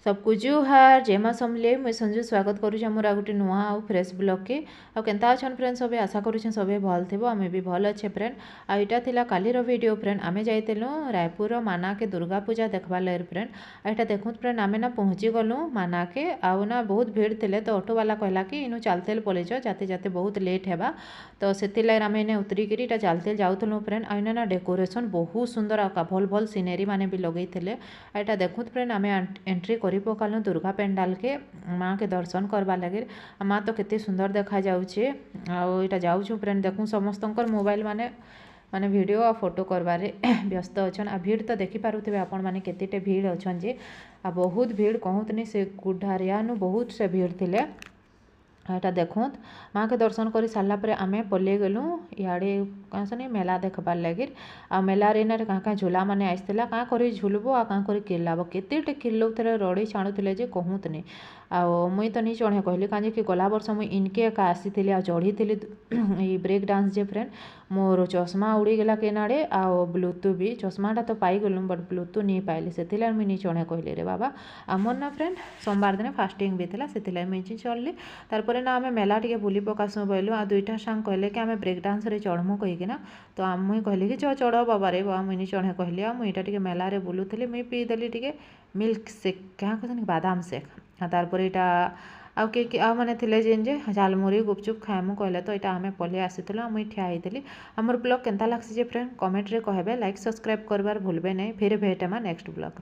सबको जुहार जय माँ समले मुझे संजू स्वागत करुँच मोर आ गोटे नुआ आउ फ्रेश ब्लॉग के आ केनता अच्छन फ्रेंड सब आशा करुँचे सब भल थे आम भी भल अच्छे फ्रेंड आईटा थिला कालीर वीडियो फ्रेंड आमे जाइलु रायपुर माना के दुर्गा पूजा देखबार लगे फ्रेंड आईटा देखुत फ्रेंड आमे ना पहुँची गलु माना के आउ ना बहुत भीड़ थे तो ऑटो वाला कहला कि इनु चलते पलैच जाते जाते बहुत लेट है तो से आम इन्हें उतरिकी चलते जाऊँ फ्रेंड आईना ना डेकोरेशन बहुत सुंदर आ भल भल सिनेरी मैंने भी लगे थे आईटा देखुत फ्रेंड आम एंट्री कर पकालु दुर्गा पेंडाल के माँ के दर्शन करवा लगे माँ तो केते सुंदर देखा जाऊे आईटा जाऊँ फ्रेंड देखूँ समस्त मोबाइल माने माने वीडियो आ फोटो करवारे व्यस्त अच्छन आ भीड़ तो देखी पारुथिबे आपण माने केतेटे भीड़ अच्छन जे आ बहुत भीड़ कहतनी से गुढ़ारियानु बहुत से भीड़ थिले एटा देखुत माँ के दर्शन कर सारापर आम पलि गलु इे कौन से मेला देखबार लगे आ मेला रे क्या झूला मैंने आसला क्या कर झुलबो आ क्या कर किलाब केते किलोथेर रड़ी छाणुले जे कहतनी आ मुई तो नहीं चढ़े कहली कहीं कि गला वर्ष मुई इनके एका आसी आ चढ़ी थी ब्रेक डांस जे फ्रेंड मोर चश्मा उड़ीगला केनाड़े आ ब्लूटूथ भी चश्माटा तो पाईगलु बट ब्लूटूथ नहीं पाइली से मुई नहीं चढ़े कहली रे बाबा आमर ना फ्रेंड सोमवार दिन फास्टिंग भी था से मुझे चढ़ली तार ना आम मेला टे बुली पकासु बोलू आ दुईटा सांग कहले कि आम ब्रेक डांस रे चढ़मु कहीकिना तो मुई कहली कि चढ़ बाबा रे बाबा मुई चढ़े कहली आ मुईटा टे मेला रे बुलूली मुई पीदेली टे मिल्क सेक क्या कहते बादाम सेक तारपर यहाँ आउ किए आ मैंने थे जेन जे झालमुरी गुपचुप खाएमु कहले तो यहाँ आम पलि आसीलु मुई ठिया होती आमर ब्लॉग केनता लागसी जे फ्रेंड कमेंट रे कहबे लाइक सब्सक्राइब करबार भूलबे नहीं फिर भेट नेक्स्ट ब्लॉग रे।